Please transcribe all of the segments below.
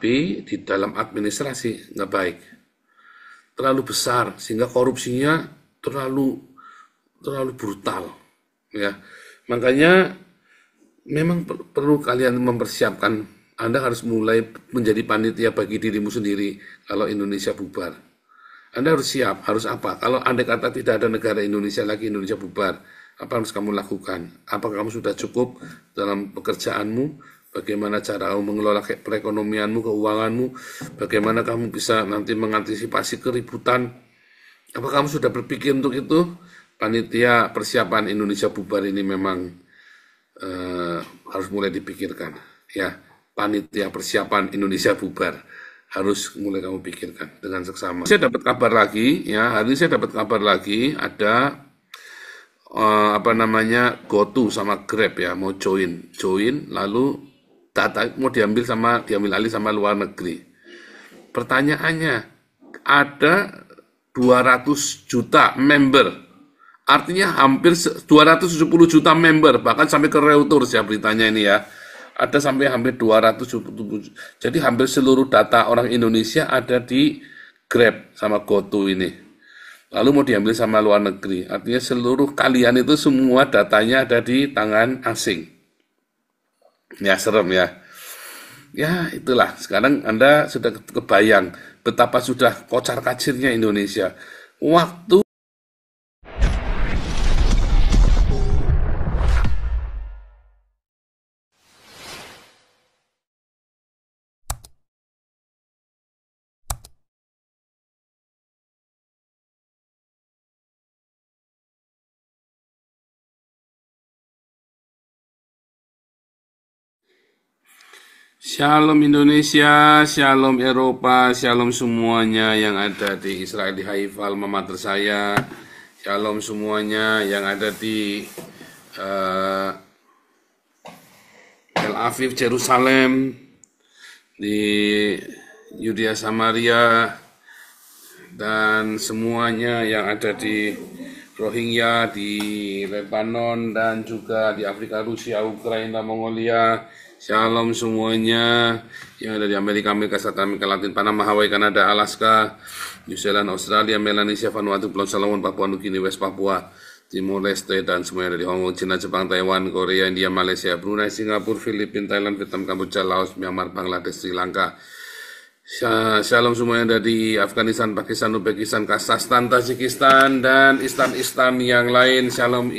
tapi di dalam administrasi nggak baik, terlalu besar sehingga korupsinya terlalu brutal, ya. Makanya memang perlu kalian mempersiapkan. Anda harus mulai menjadi panitia bagi dirimu sendiri kalau Indonesia bubar. Anda harus siap, harus apa? Kalau andai kata tidak ada negara Indonesia lagi, Indonesia bubar, apa harus kamu lakukan? Apakah kamu sudah cukup dalam pekerjaanmu? Bagaimana cara kamu mengelola perekonomianmu, keuanganmu? Bagaimana kamu bisa nanti mengantisipasi keributan? Apakah kamu sudah berpikir untuk itu? Panitia persiapan Indonesia bubar ini memang harus mulai dipikirkan. Ya, panitia persiapan Indonesia bubar harus mulai kamu pikirkan dengan seksama. Saya dapat kabar lagi, ya, hari ini saya dapat kabar lagi ada GoTo sama Grab ya mau join, lalu data mau diambil alih sama luar negeri. Pertanyaannya, ada 200 juta member, artinya hampir 270 juta member, bahkan sampai ke Reuters ya beritanya ini ya. Ada sampai hampir 270. Jadi hampir seluruh data orang Indonesia ada di Grab sama GoTo ini. Lalu mau diambil sama luar negeri. Artinya seluruh kalian itu semua datanya ada di tangan asing. Ya serem ya. Ya itulah. Sekarang Anda sudah kebayang betapa sudah kocar-kacirnya Indonesia. Waktu Shalom Indonesia, Shalom Eropa, Shalom semuanya yang ada di Israel, di Haifa, alma mater saya. Shalom semuanya yang ada di Tel Aviv, Yerusalem, di Yudea Samaria, dan semuanya yang ada di Rohingya, di Lebanon, dan juga di Afrika, Rusia, Ukraina, Mongolia. Shalom semuanya yang ada di Amerika Serikat, Amerika Latin, Panama, Hawaii, Kanada, Alaska, New Zealand, Australia, Melanesia, Vanuatu, Pulau Solomon, Papua Nugini, West Papua, Timor Leste, dan semuanya dari Hong Kong, China, Jepang, Taiwan, Korea, India, Malaysia, Brunei, Singapura, Filipina, Thailand, Vietnam, Kamboja, Laos, Myanmar, Bangladesh, Sri Lanka. Shalom semuanya dari Afghanistan, Pakistan, Uzbekistan, Kazakhstan, Tajikistan, dan Istan yang lain. Shalom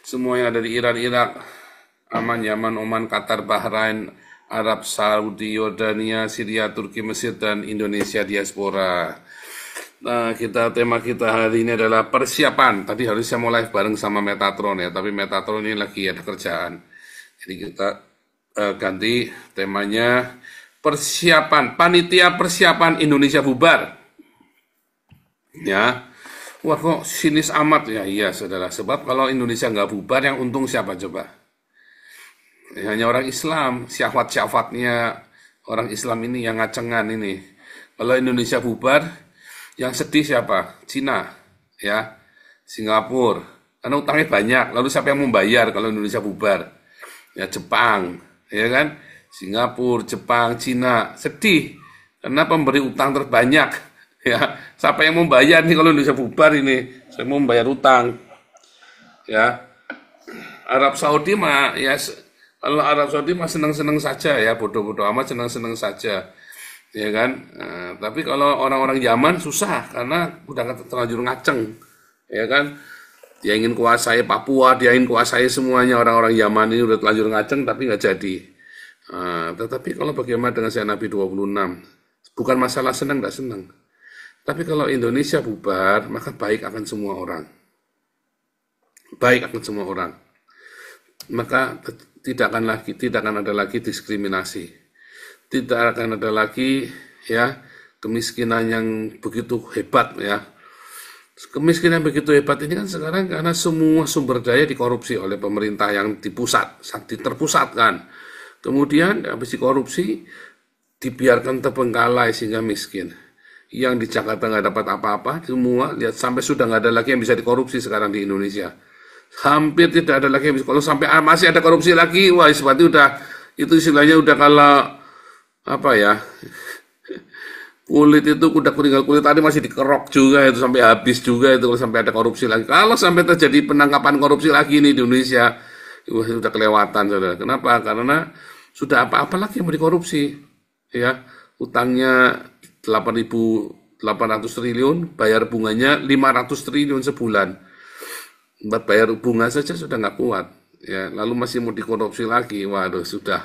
semua yang ada di Iran, Irak, Aman, Yaman, Oman, Qatar, Bahrain, Arab Saudi, Yordania, Syria, Turki, Mesir, dan Indonesia diaspora. Nah, tema kita hari ini adalah persiapan. Tadi harusnya mau live bareng sama Metatron ya, tapi Metatron ini lagi ada kerjaan. Jadi kita ganti temanya persiapan, panitia persiapan Indonesia bubar. Ya, wah kok sinis amat ya? Iya saudara, sebab kalau Indonesia nggak bubar yang untung siapa coba? Hanya orang Islam, syahwat-syahwatnya orang Islam ini yang ngacengan ini. Kalau Indonesia bubar, yang sedih siapa? Cina, ya, Singapura, karena utangnya banyak. Lalu siapa yang membayar kalau Indonesia bubar? Ya Jepang, ya kan? Singapura, Jepang, Cina, sedih karena pemberi utang terbanyak. Ya, siapa yang membayar nih kalau Indonesia bubar ini? Saya mau membayar utang. Ya, Arab Saudi mah ya. Kalau Arab Saudi mah senang-senang saja ya, bodoh-bodoh amat senang-senang saja, ya kan. Tapi kalau orang-orang Yaman susah karena udah terlanjur ngaceng, ya kan. Dia ingin kuasai Papua, dia ingin kuasai semuanya. Orang-orang Yaman ini udah terlanjur ngaceng tapi nggak jadi. Tetapi kalau bagaimana dengan saya Nabi 26, bukan masalah senang nggak senang. Tapi kalau Indonesia bubar, maka baik akan semua orang. Baik akan semua orang. Maka tidak akan ada lagi diskriminasi, tidak akan ada lagi ya kemiskinan yang begitu hebat ya. Kemiskinan begitu hebat ini kan sekarang karena semua sumber daya dikorupsi oleh pemerintah yang terpusatkan. Kemudian habis dikorupsi dibiarkan terbengkalai sehingga miskin. Yang di Jakarta nggak dapat apa-apa, semua lihat sampai sudah nggak ada lagi yang bisa dikorupsi sekarang di Indonesia. Hampir tidak ada lagi. Kalau sampai masih ada korupsi lagi, wah berarti udah itu istilahnya udah kalau apa ya, Kulit itu udah tinggal kulit tadi masih dikerok juga itu sampai habis juga itu kalau sampai ada korupsi lagi. Kalau sampai terjadi penangkapan korupsi lagi nih di Indonesia, wah, sudah kelewatan saudara. Kenapa? Karena sudah apa-apa lagi yang mau dikorupsi, ya utangnya 8.800 triliun, bayar bunganya 500 triliun sebulan. Buat bayar bunga saja sudah nggak kuat, ya. Lalu masih mau dikorupsi lagi, waduh sudah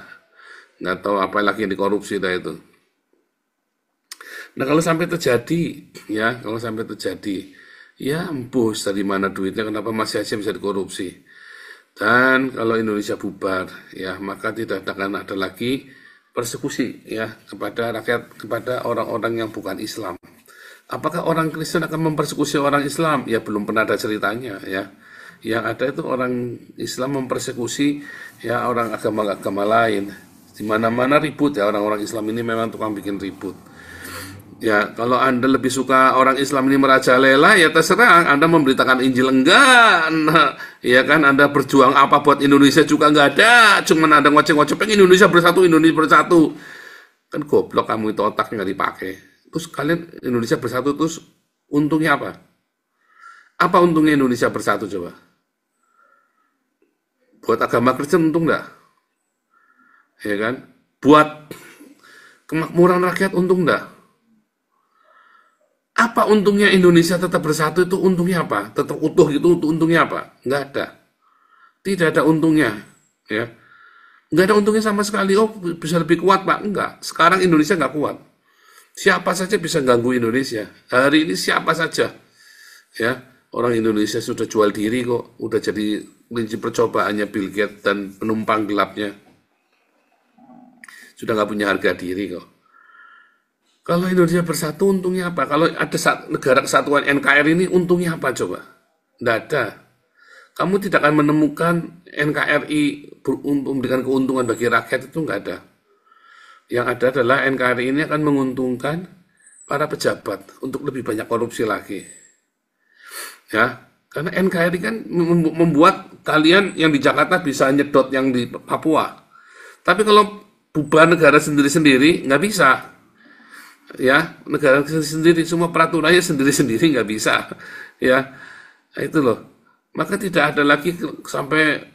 nggak tahu apa lagi yang dikorupsi dah itu. Nah kalau sampai terjadi, ya kalau sampai terjadi, ya empus dari mana duitnya, kenapa masih aja bisa dikorupsi. Dan kalau Indonesia bubar, ya maka tidak akan ada lagi persekusi ya kepada rakyat, kepada orang-orang yang bukan Islam. Apakah orang Kristen akan mempersekusi orang Islam? Ya belum pernah ada ceritanya ya. Yang ada itu orang Islam mempersekusi ya orang agama-agama lain. Di mana-mana ribut ya, orang-orang Islam ini memang tukang bikin ribut. Ya, kalau Anda lebih suka orang Islam ini merajalela, ya terserah. Anda memberitakan Injil enggak, nah, ya kan? Anda berjuang apa buat Indonesia juga enggak ada. Cuman Anda ngoceh-ngoceh, pengen Indonesia bersatu, Indonesia bersatu. Kan goblok kamu itu, otaknya nggak dipakai. Terus kalian Indonesia bersatu, terus untungnya apa? Apa untungnya Indonesia bersatu coba? Buat agama Kristen untung enggak? Ya kan? Buat kemakmuran rakyat untung enggak? Apa untungnya Indonesia tetap bersatu itu untungnya apa? Tetap utuh gitu untungnya apa? Nggak ada. Tidak ada untungnya. Ya. Nggak ada untungnya sama sekali. Oh bisa lebih kuat Pak? Enggak. Sekarang Indonesia nggak kuat. Siapa saja bisa ganggu Indonesia. Hari ini siapa saja. Ya. Orang Indonesia sudah jual diri kok. Udah jadi kelinci percobaannya Bill Gates dan penumpang gelapnya. Sudah nggak punya harga diri kok. Kalau Indonesia bersatu untungnya apa? Kalau ada negara kesatuan NKRI ini untungnya apa coba? Tidak ada. Kamu tidak akan menemukan NKRI memberikan keuntungan bagi rakyat, itu nggak ada. Yang ada adalah NKRI ini akan menguntungkan para pejabat untuk lebih banyak korupsi lagi. Ya, karena NKRI kan membuat kalian yang di Jakarta bisa nyedot yang di Papua. Tapi kalau bubar negara sendiri-sendiri nggak bisa. Ya negara sendiri semua peraturannya sendiri-sendiri nggak bisa ya itu loh, maka tidak ada lagi sampai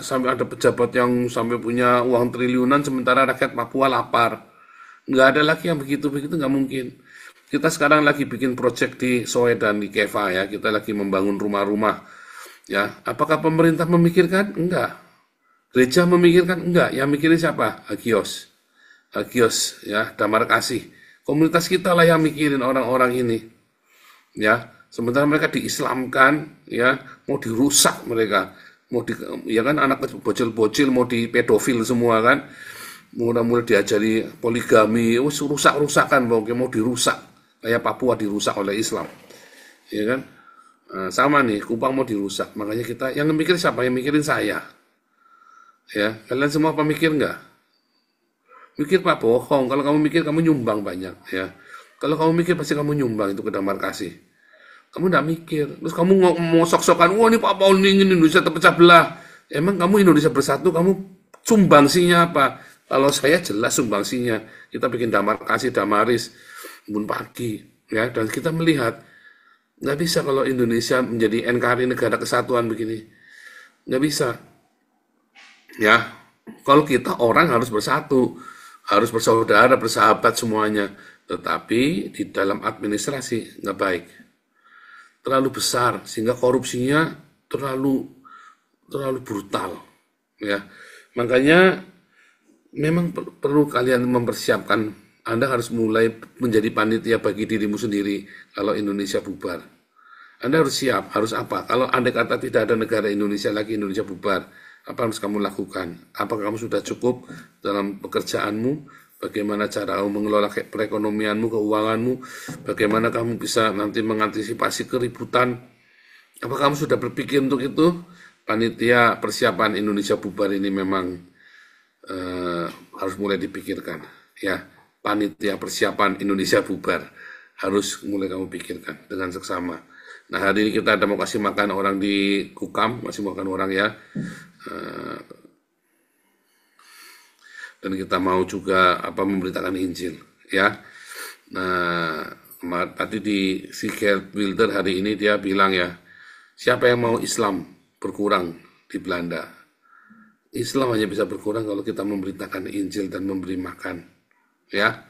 ada pejabat yang sampai punya uang triliunan sementara rakyat Papua lapar. Nggak ada lagi yang begitu-begitu, nggak mungkin. Kita sekarang lagi bikin proyek di Soe dan di Keva ya, kita lagi membangun rumah-rumah ya. Apakah pemerintah memikirkan? Enggak. Gereja memikirkan? Enggak. Yang mikirin siapa? Hagios ya, Damar Kasih. Komunitas kita lah yang mikirin orang-orang ini. Ya, sementara mereka diislamkan, ya, mau dirusak mereka. Ya kan anak bocil-bocil mau dipedofil semua kan. Mulai diajari poligami, rusak-rusakan pokoknya mau dirusak. Kayak Papua dirusak oleh Islam. Ya kan? Nah, sama nih, Kupang mau dirusak. Makanya kita yang mikir siapa? Yang mikirin saya. Ya, kalian semua pemikir enggak? Mikir Pak bohong, kalau kamu mikir kamu nyumbang banyak ya. Kalau kamu mikir pasti kamu nyumbang itu ke Damar Kasih. Kamu enggak mikir, terus kamu mau sok-sokan, wah ini Pak Paul ingin Indonesia terpecah belah. Emang kamu Indonesia bersatu, kamu sumbangsinya apa? Kalau saya jelas sumbangsinya, kita bikin Damar Kasih, Damaris, Bun Pagi, ya. Dan kita melihat, nggak bisa kalau Indonesia menjadi NKRI negara kesatuan begini, nggak bisa. Ya, kalau kita orang harus bersatu, harus bersaudara, bersahabat semuanya. Tetapi di dalam administrasi nggak baik. Terlalu besar, sehingga korupsinya terlalu brutal. Ya, makanya memang perlu kalian mempersiapkan. Anda harus mulai menjadi panitia bagi dirimu sendiri kalau Indonesia bubar. Anda harus siap, harus apa? Kalau Anda kata tidak ada negara Indonesia lagi, Indonesia bubar, apa harus kamu lakukan? Apakah kamu sudah cukup dalam pekerjaanmu? Bagaimana cara kamu mengelola perekonomianmu, keuanganmu? Bagaimana kamu bisa nanti mengantisipasi keributan? Apakah kamu sudah berpikir untuk itu? Panitia persiapan Indonesia bubar ini memang harus mulai dipikirkan. Ya, panitia persiapan Indonesia bubar harus mulai kamu pikirkan dengan seksama. Nah hari ini kita ada mau kasih makan orang di Kukam, masih makan orang ya. Dan kita mau juga memberitakan Injil ya. Nah, tadi di si Geert Wilder hari ini dia bilang ya, siapa yang mau Islam berkurang di Belanda? Islam hanya bisa berkurang kalau kita memberitakan Injil dan memberi makan. Ya,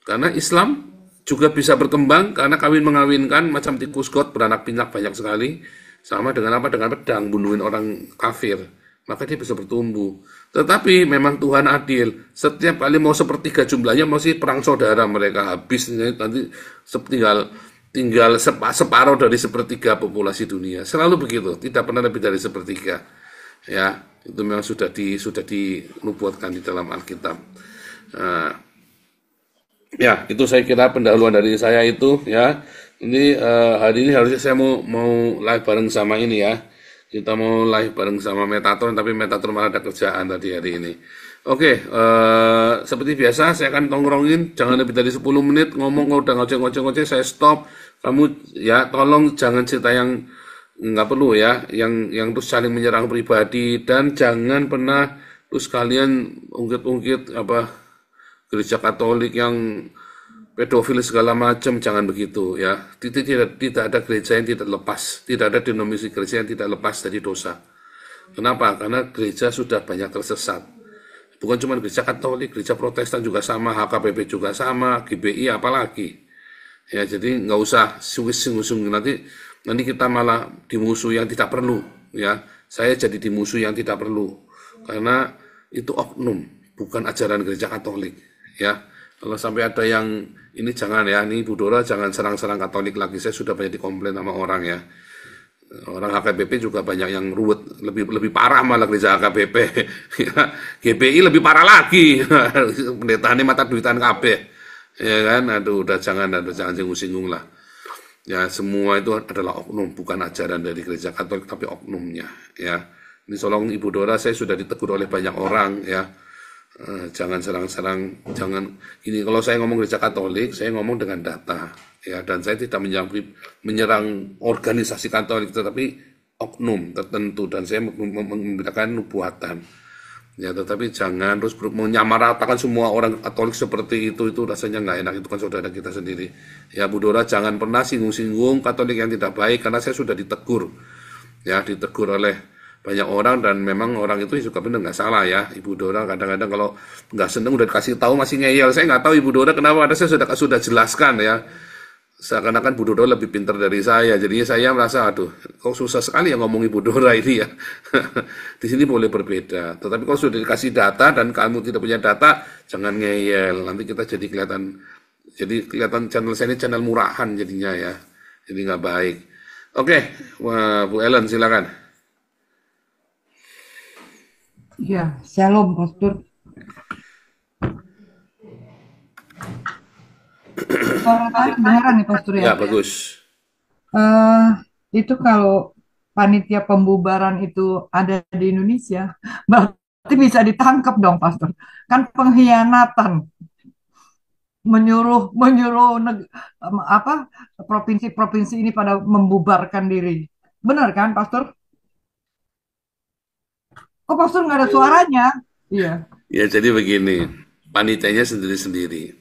karena Islam juga bisa berkembang karena kawin mengawinkan macam tikus got beranak pinak banyak sekali. Sama dengan apa? Dengan pedang bunuhin orang kafir. Maka dia bisa bertumbuh. Tetapi memang Tuhan adil. Setiap kali mau sepertiga jumlahnya masih perang saudara mereka habis. Nanti tinggal tinggal separuh dari sepertiga populasi dunia. Selalu begitu. Tidak pernah lebih dari sepertiga. Ya, itu memang sudah dinubuatkan di dalam Alkitab. Nah, ya, itu saya kira pendahuluan dari saya itu ya. Ini hari ini harusnya saya mau live bareng sama ini ya. Kita mau live bareng sama Metatron, tapi Metatron malah ada kerjaan tadi hari ini. Oke, seperti biasa saya akan tongkrongin, jangan lebih dari 10 menit ngomong kalau udah ngoceh-ngoceh saya stop. Kamu ya tolong jangan cerita yang nggak perlu ya, yang terus saling menyerang pribadi dan jangan pernah terus kalian ungkit-ungkit apa gereja Katolik yang pedofil segala macam, jangan begitu ya. Tidak ada gereja yang tidak lepas, tidak ada denominasi gereja yang tidak lepas dari dosa. Kenapa? Karena gereja sudah banyak tersesat. Bukan cuma gereja Katolik, gereja Protestan juga sama, HKBP juga sama, GBI apalagi. Ya, jadi nggak usah sungguh-sungguh nanti kita malah dimusuh yang tidak perlu. Ya, saya jadi dimusuh yang tidak perlu karena itu oknum, bukan ajaran gereja Katolik. Ya, kalau sampai ada yang ini jangan ya, ini Bu Dora jangan serang-serang Katolik lagi. Saya sudah banyak dikomplain sama orang ya. Orang HKBP juga banyak yang ruwet, lebih parah malah gereja HKBP. Ya, GBI lebih parah lagi. Pendetaannya mata duitan kabeh. Ya kan, aduh jangan singgung-singgung lah. Ya, semua itu adalah oknum, bukan ajaran dari gereja Katolik tapi oknumnya. Ya, ini tolong Ibu Dora, saya sudah ditegur oleh banyak orang ya. Jangan serang-serang, jangan ini kalau saya ngomong gereja Katolik, saya ngomong dengan data ya, dan saya tidak menyerang organisasi Katolik tetapi oknum tertentu dan saya membedakan nubuatan. Ya, tetapi jangan terus menyamaratakan semua orang Katolik seperti itu rasanya nggak enak, itu kan saudara kita sendiri. Ya Bu Dora jangan pernah singgung-singgung Katolik yang tidak baik karena saya sudah ditegur. Ya, ditegur oleh banyak orang dan memang orang itu juga benar nggak salah ya. Ibu Dora kadang-kadang kalau nggak seneng udah dikasih tahu masih ngeyel. Saya nggak tahu Ibu Dora kenapa, ada saya sudah jelaskan ya. Seakan-akan Bu Dora lebih pintar dari saya. Jadinya saya merasa aduh, kok susah sekali ya ngomong Ibu Dora ini ya. Di sini boleh berbeda. Tetapi kalau sudah dikasih data dan kamu tidak punya data, jangan ngeyel. Nanti kita jadi kelihatan channel saya ini channel murahan jadinya ya. Jadi nggak baik. Oke, wah, Bu Ellen silakan. Ya, shalom, Pastor. Suara saya kedengaran nih, Pastor ya. Ya, bagus. Eh, itu kalau panitia pembubaran itu ada di Indonesia, berarti bisa ditangkap dong, Pastor. Kan pengkhianatan, menyuruh menyuruh apa provinsi-provinsi ini pada membubarkan diri. Benar kan, Pastor? Kok Pastor nggak ada suaranya? Iya. Ya, jadi begini, panitianya sendiri-sendiri.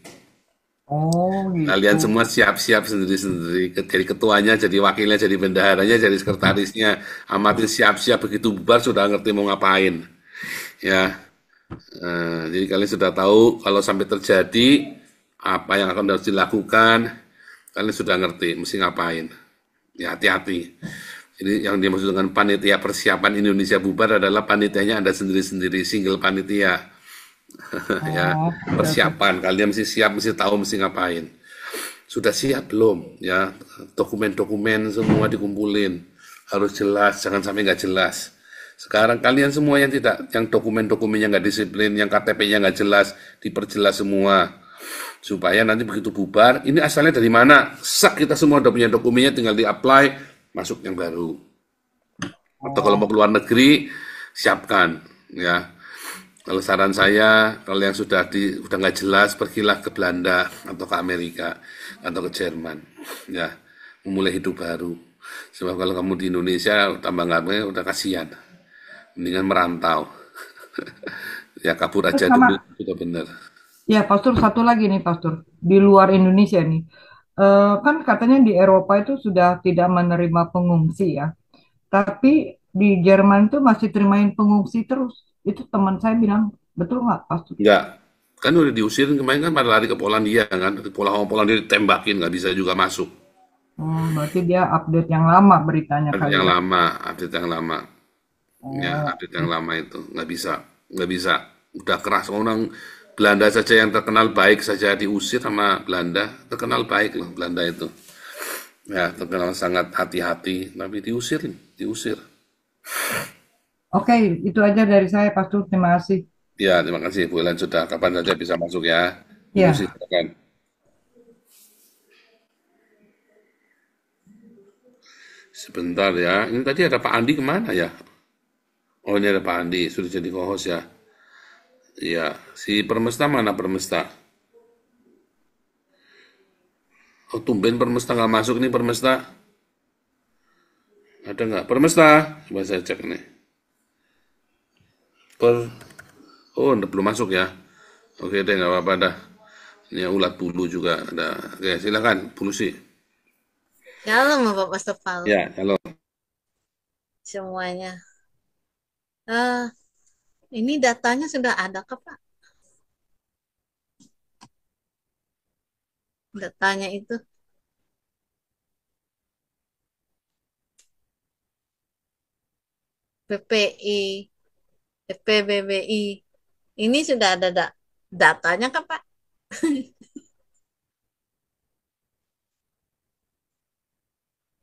Oh, gitu. Kalian semua siap-siap sendiri-sendiri. Jadi ketuanya, jadi wakilnya, jadi bendaharanya, jadi sekretarisnya. Amatin siap-siap begitu bubar sudah ngerti mau ngapain. Ya, jadi kalian sudah tahu kalau sampai terjadi apa yang akan harus dilakukan. Kalian sudah ngerti mesti ngapain. Ya, hati-hati. Jadi yang dimaksud dengan panitia persiapan Indonesia bubar adalah panitianya Anda sendiri-sendiri, single panitia. Ya, Oh, oke, oke. persiapan kalian mesti siap, mesti tahu mesti ngapain. Sudah siap belum ya, dokumen-dokumen semua dikumpulin, harus jelas, jangan sampai nggak jelas. Sekarang kalian semua yang dokumen-dokumennya nggak disiplin, yang KTP-nya nggak jelas, diperjelas semua supaya nanti begitu bubar ini asalnya dari mana, sak kita semua udah punya dokumennya, tinggal di-apply masuk yang baru. Atau kalau mau Oh, keluar negeri siapkan ya. Kalau saran saya, kalau yang udah nggak jelas, pergilah ke Belanda atau ke Amerika atau ke Jerman, ya, memulai hidup baru. Sebab kalau kamu di Indonesia tambah nggak, udah kasihan, mendingan merantau, ya kabur terus aja sama dulu, sudah bener. ya, Pastor, satu lagi nih, Pastor. di luar Indonesia nih. Kan katanya di Eropa itu sudah tidak menerima pengungsi ya. Tapi di Jerman itu masih terimain pengungsi terus. Itu teman saya bilang, betul nggak, Pastor? Enggak, kan udah diusirin kemarin kan pada lari ke Polandia kan, di Polandia ditembakin nggak bisa juga masuk. Berarti dia update yang lama beritanya Update kali yang ya. lama, update yang lama, ya Oh, update yang lama itu nggak bisa, udah keras orang Belanda saja yang terkenal baik saja diusir sama Belanda, terkenal baik loh Belanda itu, ya terkenal sangat hati-hati, tapi diusir, diusir. oke, itu aja dari saya, Pastor. Terima kasih. Ya terima kasih Bu Ellen sudah kapan saja bisa masuk ya, Bu Lucy Ya, silakan. Sebentar ya, ini tadi ada Pak Andi kemana ya? Oh ini ada Pak Andi, sudah jadi co-host ya. Iya, si Permesta mana Permesta? Oh tumben Permesta nggak masuk nih Permesta. Ada nggak? Permesta? Coba saya cek nih. Per, oh belum masuk ya. Oke deh nggak apa-apa dah. Ini ulat bulu juga ada. Oke silakan bulu sih. Shalom Bapak Pastor Paul, Ya, halo. semuanya. Ah, ini datanya sudah ada kah Pak? Datanya itu PPI, PBBI. Ini sudah ada datanya kah Pak?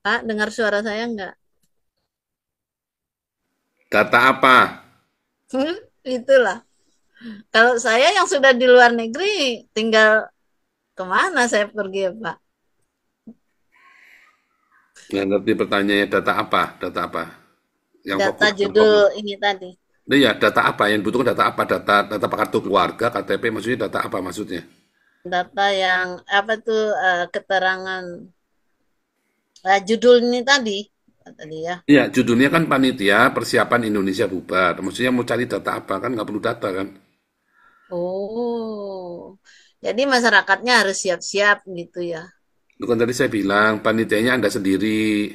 Pak, dengar suara saya enggak? Data apa? Itulah. Kalau saya yang sudah di luar negeri, tinggal kemana saya pergi ya Pak? Nggak ngerti pertanyaannya data apa? Data apa? Yang Data fokus, yang judul fokus. ini tadi. Nah, ya, data apa? Yang butuhkan data apa? Data kartu keluarga, KTP, maksudnya data apa maksudnya? Data yang apa tuh keterangan judul ini tadi ya. Iya, judulnya kan Panitia Persiapan Indonesia Bubar. Maksudnya mau cari data apa kan? Nggak perlu data kan? Oh, jadi masyarakatnya harus siap-siap gitu ya. Itu kan tadi saya bilang, panitianya Anda sendiri.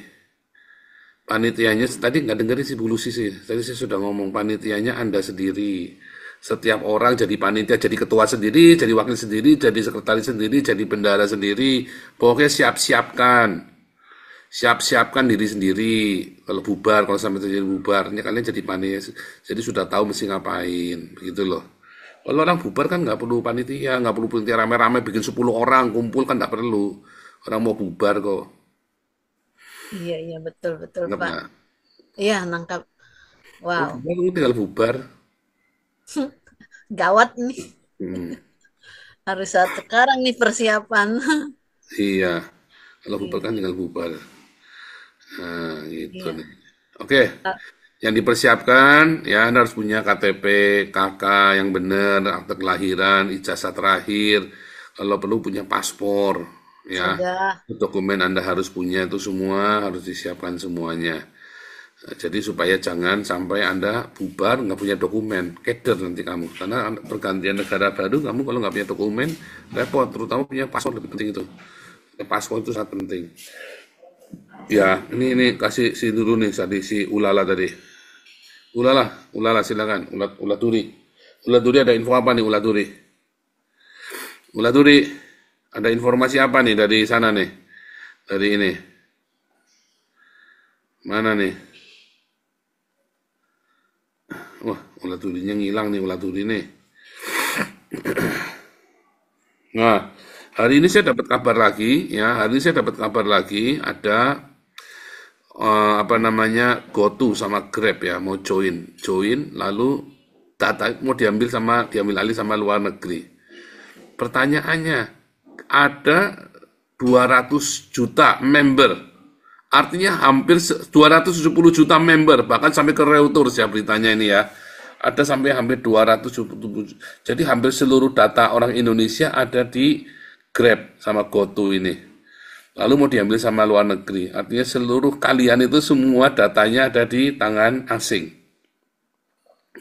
Panitianya, tadi nggak dengerin si Bu Lucy sih. Tadi saya sudah ngomong, panitianya Anda sendiri. Setiap orang jadi panitia, jadi ketua sendiri, jadi wakil sendiri, jadi sekretaris sendiri, jadi bendara sendiri. Pokoknya siap-siapkan. Siap-siapkan diri sendiri. Kalau bubar, kalau sampai terjadi bubar, ini kalian jadi panitia. Jadi sudah tahu mesti ngapain. Begitu loh. Kalau orang bubar kan nggak perlu panitia, nggak perlu panitia rame-rame bikin 10 orang kumpul kan nggak perlu. Orang mau bubar kok. Iya, iya betul betul Nggak Pak. nggak. Iya nangkap. Kalau Wow, bubar lu tinggal bubar. gawat nih. Hmm, Harus saat sekarang nih persiapan. iya. Kalau bubar kan Iya, tinggal bubar. Nah, gitu iya. nih. Oke, Ah, yang dipersiapkan ya Anda harus punya KTP, KK yang benar, akte kelahiran, ijazah terakhir. Kalau perlu punya paspor, ya. sudah. Dokumen Anda harus punya itu semua harus disiapkan semuanya. Nah, jadi supaya jangan sampai Anda bubar nggak punya dokumen, keder nanti kamu. Karena pergantian negara baru kamu kalau nggak punya dokumen repot, terutama punya paspor lebih penting itu. Paspor itu sangat penting. Ya, ini kasih si dulu nih tadi si Ulala tadi. Ulala, Ulala silakan. Ulaturi. Ulaturi ada info apa nih Ulaturi? Ulaturi ada informasi apa nih dari sana nih? Dari ini. Mana nih? Wah, Ulaturinya ngilang nih Ulaturi nih. Nah, hari ini saya dapat kabar lagi ya. Hari ini saya dapat kabar lagi ada apa namanya GoTo sama Grab ya mau join lalu data mau diambil alih sama luar negeri. Pertanyaannya ada 200 juta member. Artinya hampir 270 juta member bahkan sampai ke Reuters ya beritanya ini ya. Ada sampai hampir 270. Jadi hampir seluruh data orang Indonesia ada di Grab sama GoTo ini. Lalu mau diambil sama luar negeri. Artinya seluruh kalian itu semua datanya ada di tangan asing.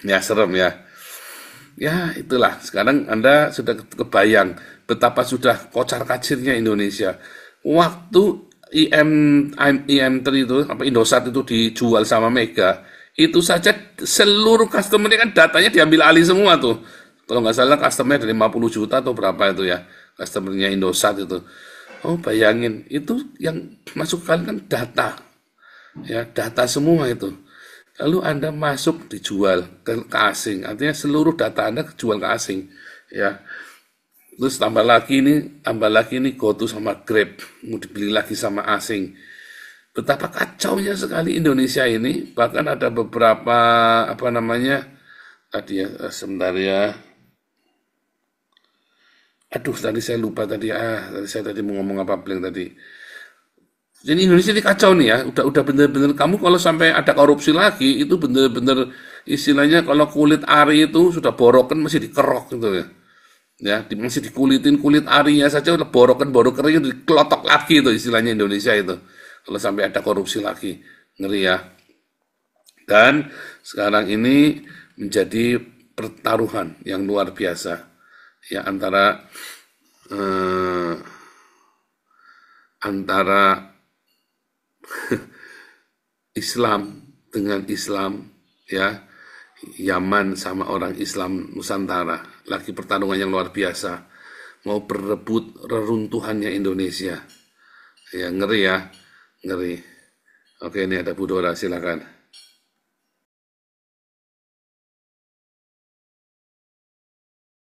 Ya serem ya. Ya itulah. Sekarang Anda sudah kebayang betapa sudah kocar-kacirnya Indonesia. Waktu IM3 itu, apa Indosat itu dijual sama Mega, itu saja seluruh customer-nya kan datanya diambil alih semua tuh. Kalau nggak salah customer dari 50 juta atau berapa itu ya, customer-nya Indosat itu. Oh bayangin, itu yang masuk kalian kan data, ya data semua itu. Lalu Anda masuk dijual ke asing, artinya seluruh data Anda dijual ke asing, ya. Terus tambah lagi ini GoTo sama Grab, mau dibeli lagi sama asing. Betapa kacaunya sekali Indonesia ini, bahkan ada beberapa, apa namanya, tadi ya, sebentar ya. Aduh, tadi saya lupa tadi, saya tadi mau ngomong apa blank tadi. Jadi Indonesia ini kacau nih ya, udah bener-bener kamu kalau sampai ada korupsi lagi, itu bener-bener istilahnya kalau kulit ari itu sudah borokan masih dikerok gitu ya. Ya, masih dikulitin kulit arinya saja udah borokan itu dikelotok lagi itu istilahnya Indonesia itu. Kalau sampai ada korupsi lagi, ngeri ya. Dan sekarang ini menjadi pertaruhan yang luar biasa ya antara Islam dengan Islam ya, Yaman sama orang Islam Nusantara, lagi pertarungan yang luar biasa, mau berebut reruntuhannya Indonesia. Ya ngeri ya, ngeri. Oke, ini ada Bu Dora, silakan.